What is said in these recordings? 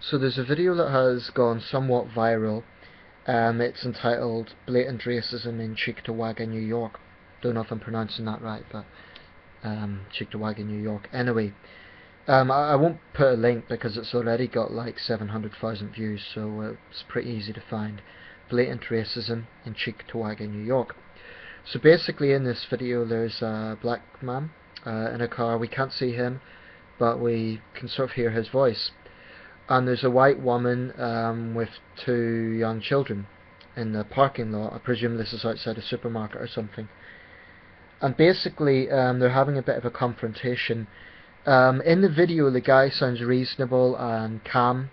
So there's a video that has gone somewhat viral. It's entitled "Blatant Racism in Cheektowaga, New York." Don't know if I'm pronouncing that right, but Cheektowaga, New York. Anyway, I won't put a link because it's already got like 700,000 views, so it's pretty easy to find. Blatant Racism in Cheektowaga, New York. So basically in this video there's a black man in a car. We can't see him, but we can sort of hear his voice. And there's a white woman with two young children in the parking lot. I presume this is outside a supermarket or something. And basically they're having a bit of a confrontation. In the video the guy sounds reasonable and calm.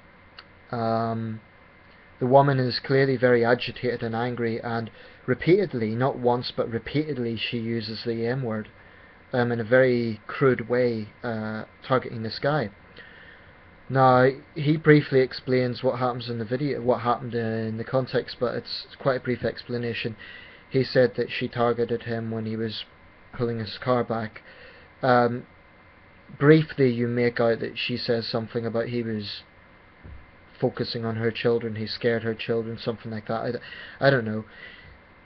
The woman is clearly very agitated and angry, and repeatedly, not once but repeatedly, she uses the M word in a very crude way, targeting this guy. Now, he briefly explains what happens in the video, what happened in the context, but it's quite a brief explanation. He said that she targeted him when he was pulling his car back. Briefly, you make out that she says something about he was focusing on her children, he scared her children, something like that. I don't know.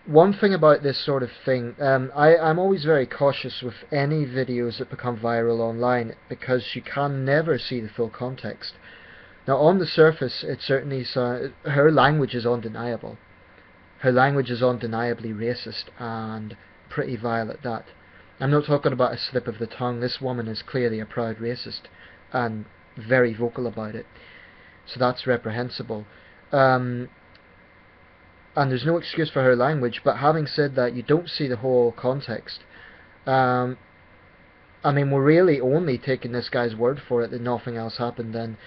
One thing about this sort of thing, I'm always very cautious with any videos that become viral online, because you can never see the full context. Now on the surface it certainly her language is undeniable. Her language is undeniably racist and pretty vile at that. I'm not talking about a slip of the tongue. This woman is clearly a proud racist and very vocal about it. So that's reprehensible. And there's no excuse for her language, but having said that, you don't see the whole context. I mean, we're really only taking this guy's word for it that nothing else happened then,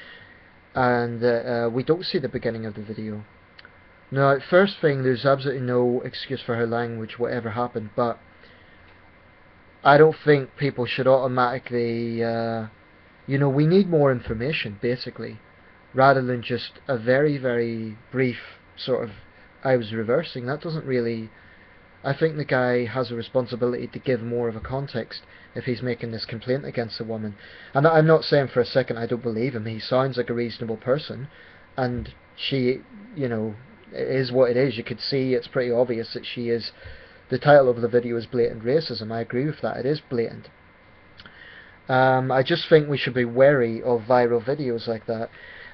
and we don't see the beginning of the video. Now, first thing, there's absolutely no excuse for her language, whatever happened, but I don't think people should automatically, we need more information, basically, rather than just a very, very brief sort of I was reversing. That doesn't really... I think the guy has a responsibility to give more of a context if he's making this complaint against a woman. And I'm not saying for a second I don't believe him. He sounds like a reasonable person, and she, it is what it is. You could see it's pretty obvious that she is... The title of the video is Blatant Racism. I agree with that. It is blatant. I just think we should be wary of viral videos like that.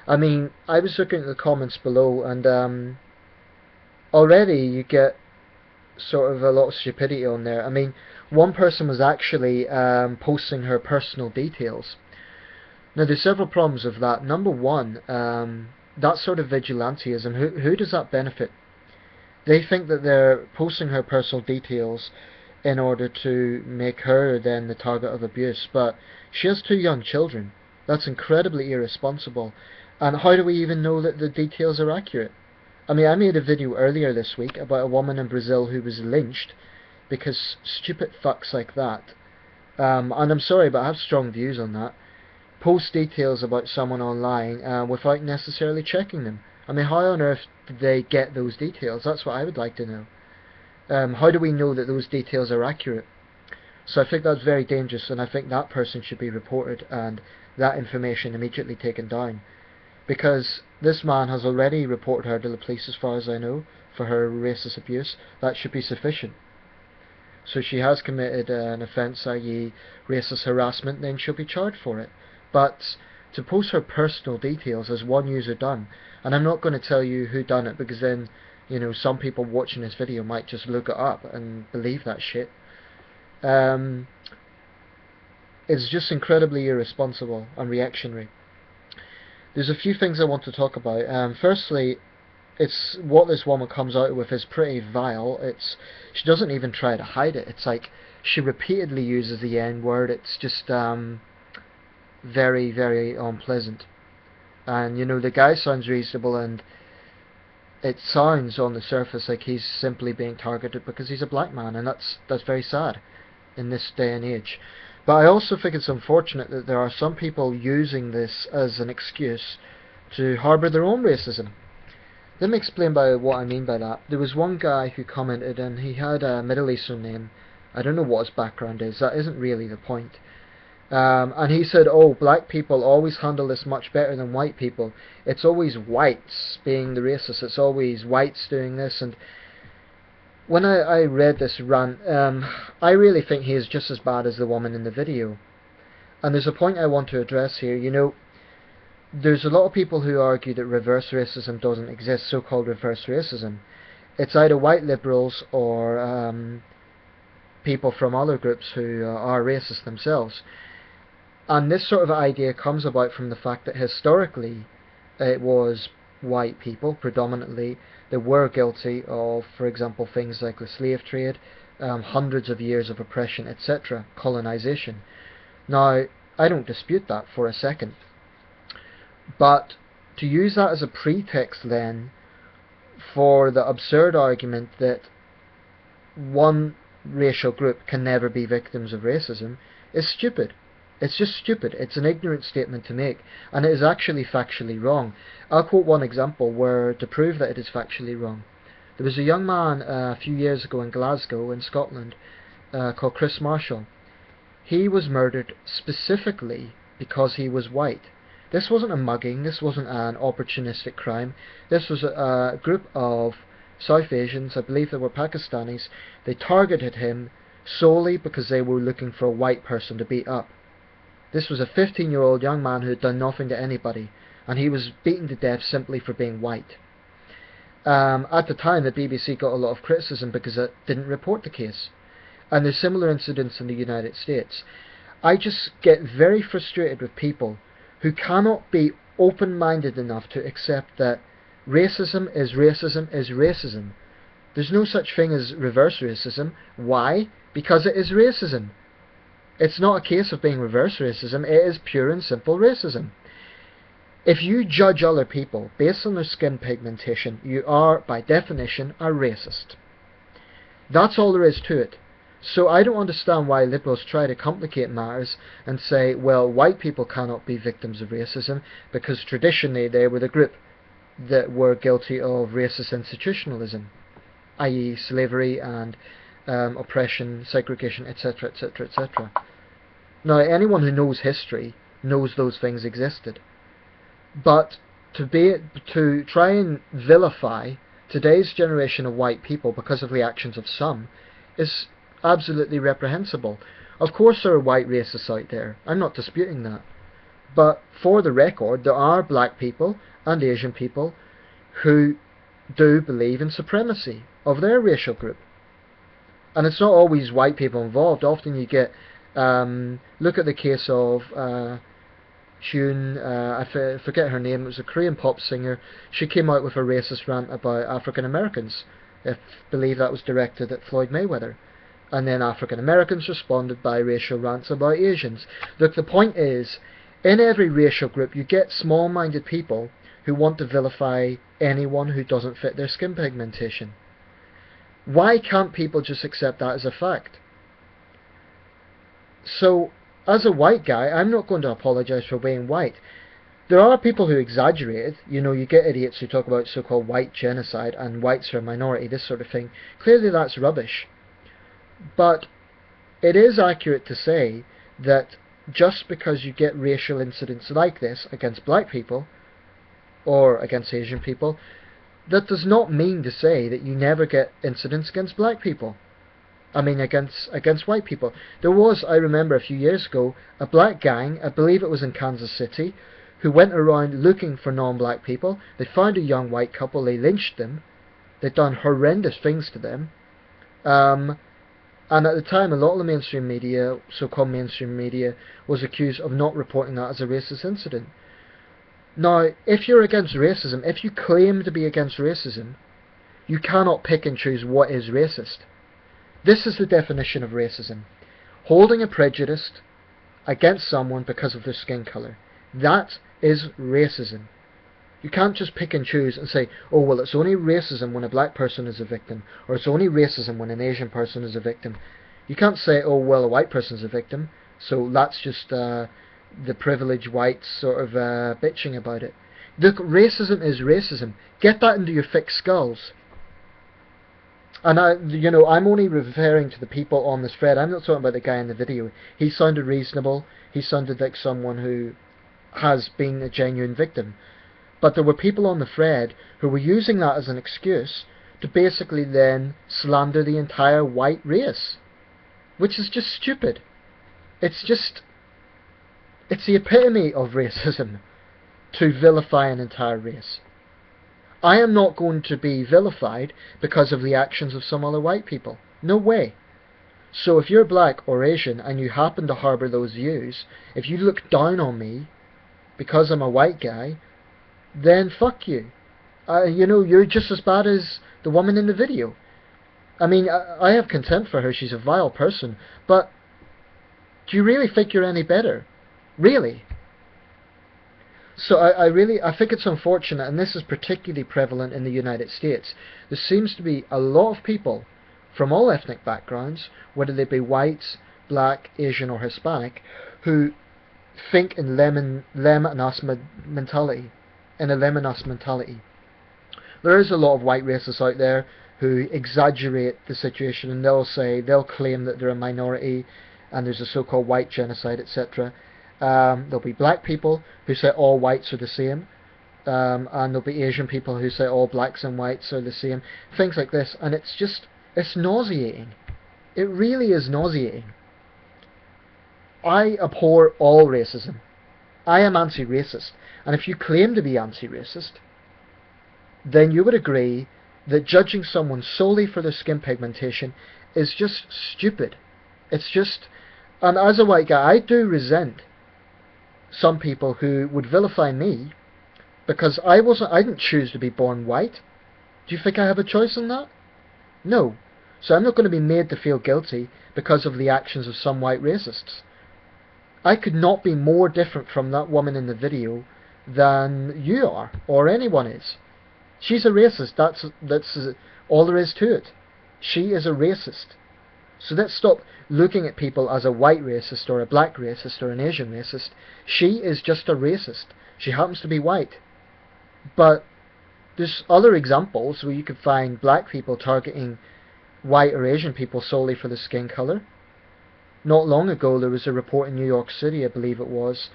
I mean, I was looking at the comments below, and already you get sort of a lot of stupidity on there. I mean, one person was actually posting her personal details. Now, there's several problems with that. Number one, that sort of vigilantism, who does that benefit? They think that they're posting her personal details in order to make her then the target of abuse, but she has two young children. That's incredibly irresponsible. And how do we even know that the details are accurate? I mean, I made a video earlier this week about a woman in Brazil who was lynched because stupid fucks like that, and I'm sorry, but I have strong views on that, post details about someone online without necessarily checking them. I mean, how on earth did they get those details? That's what I would like to know. How do we know that those details are accurate? So I think that's very dangerous, and I think that person should be reported and that information immediately taken down. Because this man has already reported her to the police, as far as I know, for her racist abuse. That should be sufficient. So she has committed an offence, i.e. racist harassment, then she'll be charged for it. But to post her personal details, as one user done, and I'm not going to tell you who done it, because then, some people watching this video might just look it up and believe that shit. It's just incredibly irresponsible and reactionary. There's a few things I want to talk about. Firstly, it's what this woman comes out with is pretty vile. She doesn't even try to hide it. It's like she repeatedly uses the N-word. It's just very, very unpleasant. And the guy sounds reasonable, and it sounds on the surface like he's simply being targeted because he's a black man, and that's very sad in this day and age. But I also think it's unfortunate that there are some people using this as an excuse to harbour their own racism. Let me explain what I mean by that. There was one guy who commented, and he had a Middle Eastern name. I don't know what his background is. That isn't really the point. And he said, oh, black people always handle this much better than white people. It's always whites being the racist. It's always whites doing this. And when I read this rant, I really think he is just as bad as the woman in the video. And there's a point I want to address here. You know, there's a lot of people who argue that reverse racism doesn't exist, so-called reverse racism. It's either white liberals or people from other groups who are racist themselves. And this sort of idea comes about from the fact that historically it was white people predominantly that were guilty of, for example, things like the slave trade, hundreds of years of oppression, etc., colonization. Now, I don't dispute that for a second, but to use that as a pretext then for the absurd argument that one racial group can never be victims of racism is stupid. It's just stupid. It's an ignorant statement to make, and it is actually factually wrong. I'll quote one example where to prove that it is factually wrong. There was a young man a few years ago in Glasgow in Scotland called Chris Marshall. He was murdered specifically because he was white. This wasn't a mugging, this wasn't an opportunistic crime. This was a group of South Asians, I believe they were Pakistanis. They targeted him solely because they were looking for a white person to beat up. This was a 15-year-old young man who had done nothing to anybody, and he was beaten to death simply for being white. At the time, the BBC got a lot of criticism because it didn't report the case. And there's similar incidents in the United States. I just get very frustrated with people who cannot be open-minded enough to accept that racism is racism is racism. There's no such thing as reverse racism. Why? Because it is racism. It's not a case of being reverse racism, it is pure and simple racism. If you judge other people based on their skin pigmentation, you are, by definition, a racist. That's all there is to it. So I don't understand why liberals try to complicate matters and say, well, white people cannot be victims of racism because traditionally they were the group that were guilty of racist institutionalism, i.e. slavery and oppression, segregation, etc., etc., etc. Now, anyone who knows history knows those things existed. But to try and vilify today's generation of white people because of the actions of some is absolutely reprehensible. Of course there are white racists out there, I'm not disputing that. But for the record, there are black people and Asian people who do believe in supremacy of their racial group. And it's not always white people involved. Often you get, look at the case of June, I forget her name, it was a Korean pop singer. She came out with a racist rant about African Americans. I believe that was directed at Floyd Mayweather. And then African Americans responded by racial rants about Asians. Look, the point is, in every racial group you get small-minded people who want to vilify anyone who doesn't fit their skin pigmentation. Why can't people just accept that as a fact? So, as a white guy, I'm not going to apologise for being white. There are people who exaggerate it. You know, you get idiots who talk about so-called white genocide and whites are a minority, this sort of thing. Clearly that's rubbish. But it is accurate to say that just because you get racial incidents like this against black people or against Asian people, that does not mean to say that you never get incidents against black people. I mean against white people. There was, I remember a few years ago, a black gang, I believe it was in Kansas City, who went around looking for non-black people. They found a young white couple, they lynched them, they'd done horrendous things to them. And at the time, a lot of the mainstream media, so-called mainstream media, was accused of not reporting that as a racist incident. Now, if you're against racism, if you claim to be against racism, you cannot pick and choose what is racist. This is the definition of racism. Holding a prejudice against someone because of their skin colour. That is racism. You can't just pick and choose and say, oh, well, it's only racism when a black person is a victim, or it's only racism when an Asian person is a victim. You can't say, oh, well, a white person is a victim, so that's just the privileged whites sort of bitching about it. Look, racism is racism. Get that into your thick skulls. And I'm only referring to the people on this thread. I'm not talking about the guy in the video. He sounded reasonable. He sounded like someone who has been a genuine victim. But there were people on the thread who were using that as an excuse to basically then slander the entire white race, which is just stupid. It's the epitome of racism to vilify an entire race. I am not going to be vilified because of the actions of some other white people. No way. So if you're black or Asian and you happen to harbour those views, if you look down on me because I'm a white guy, then fuck you. You're just as bad as the woman in the video. I mean, I have contempt for her. She's a vile person. But do you really think you're any better? Really? So I think it's unfortunate, and this is particularly prevalent in the United States. There seems to be a lot of people from all ethnic backgrounds, whether they be whites, black, Asian or Hispanic, who think in them and us mentality. In a them and us mentality. There is a lot of white racists out there who exaggerate the situation, and they'll claim that they're a minority and there's a so-called white genocide, etc. There'll be black people who say all whites are the same, and there'll be Asian people who say all blacks and whites are the same, things like this, and it's nauseating. It really is nauseating. I abhor all racism. I am anti-racist, and if you claim to be anti-racist, then you would agree that judging someone solely for their skin pigmentation is just stupid. It's just, and as a white guy, I do resent some people who would vilify me because I didn't choose to be born white. Do you think I have a choice in that? No. So I'm not going to be made to feel guilty because of the actions of some white racists. I could not be more different from that woman in the video than you are, or anyone is. She's a racist. That's all there is to it. She is a racist. So let's stop looking at people as a white racist or a black racist or an Asian racist. She is just a racist. She happens to be white. But there's other examples where you could find black people targeting white or Asian people solely for the skin colour. Not long ago there was a report in New York City, I believe it was,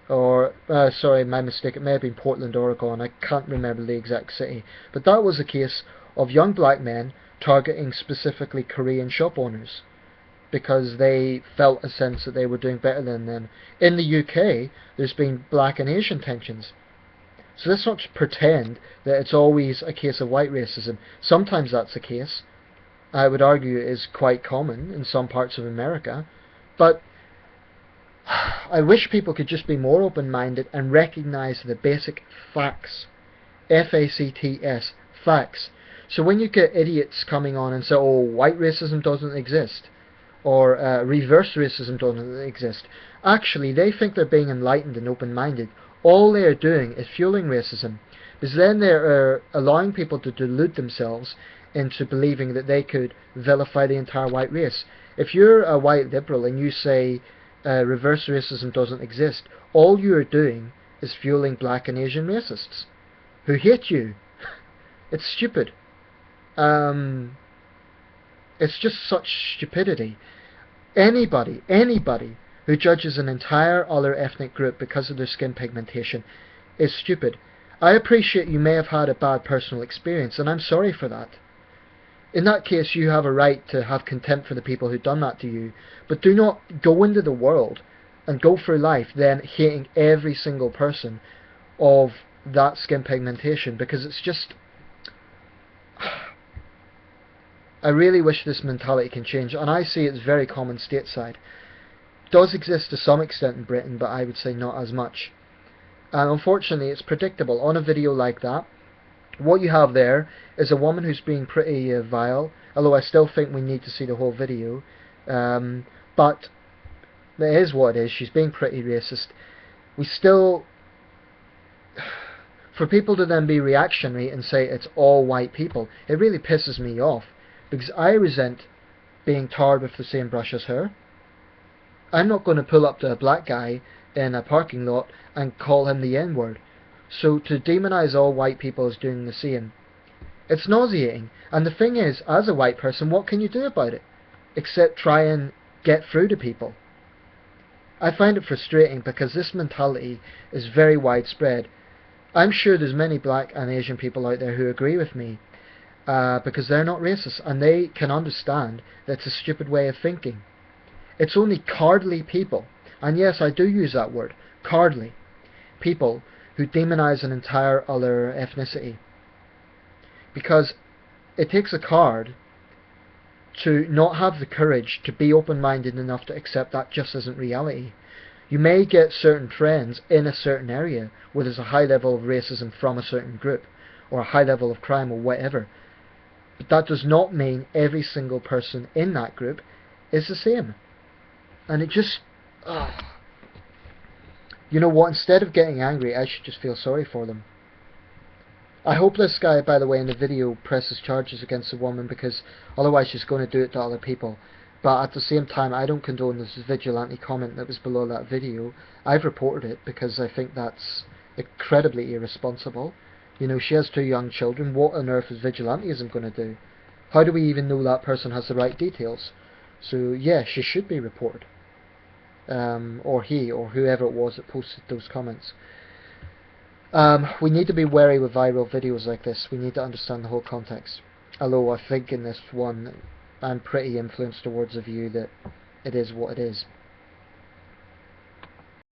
or, sorry, my mistake, it may have been Portland, Oregon, I can't remember the exact city, but that was a case of young black men targeting specifically Korean shop owners because they felt a sense that they were doing better than them. In the UK, there's been black and Asian tensions. So let's not pretend that it's always a case of white racism. Sometimes that's the case. I would argue it is quite common in some parts of America. But I wish people could just be more open-minded and recognise the basic facts. F-A-C-T-S, facts. So when you get idiots coming on and say, oh, white racism doesn't exist, or reverse racism doesn't exist, actually they think they're being enlightened and open-minded. All they're doing is fueling racism, because then they're allowing people to delude themselves into believing that they could vilify the entire white race. If you're a white liberal and you say reverse racism doesn't exist, all you're doing is fueling black and Asian racists who hate you. It's stupid. It's just such stupidity. Anybody who judges an entire other ethnic group because of their skin pigmentation is stupid. I appreciate you may have had a bad personal experience, and I'm sorry for that. In that case, you have a right to have contempt for the people who've done that to you, but do not go into the world and go through life then hating every single person of that skin pigmentation, because it's just... I really wish this mentality can change, and I see it's very common stateside. It does exist to some extent in Britain, but I would say not as much. And unfortunately, it's predictable. On a video like that, what you have there is a woman who's being pretty vile, although I still think we need to see the whole video. But it is what it is. She's being pretty racist. We still... For people to then be reactionary and say it's all white people, it really pisses me off, because I resent being tarred with the same brush as her. I'm not going to pull up to a black guy in a parking lot and call him the N-word. So to demonise all white people as doing the same It's nauseating. And the thing is, as a white person, what can you do about it? Except try and get through to people. I find it frustrating because this mentality is very widespread. I'm sure there's many black and Asian people out there who agree with me, because they're not racist and they can understand that it's a stupid way of thinking. It's only cowardly people, and yes, I do use that word, cowardly people, who demonize an entire other ethnicity. Because it takes a coward to not have the courage to be open-minded enough to accept that just isn't reality. You may get certain trends in a certain area where there's a high level of racism from a certain group, or a high level of crime, or whatever. But that does not mean every single person in that group is the same. And it just... You know what, instead of getting angry, I should just feel sorry for them. I hope this guy, by the way, in the video presses charges against the woman, because otherwise she's going to do it to other people. But at the same time, I don't condone this vigilante comment that was below that video. I've reported it because I think that's incredibly irresponsible. You know, she has 2 young children. What on earth is vigilantism going to do? How do we even know that person has the right details? So yeah, she should be reported. Or he, or whoever it was that posted those comments. We need to be wary with viral videos like this. We need to understand the whole context. Although I think in this one I'm pretty influenced towards the view that it is what it is.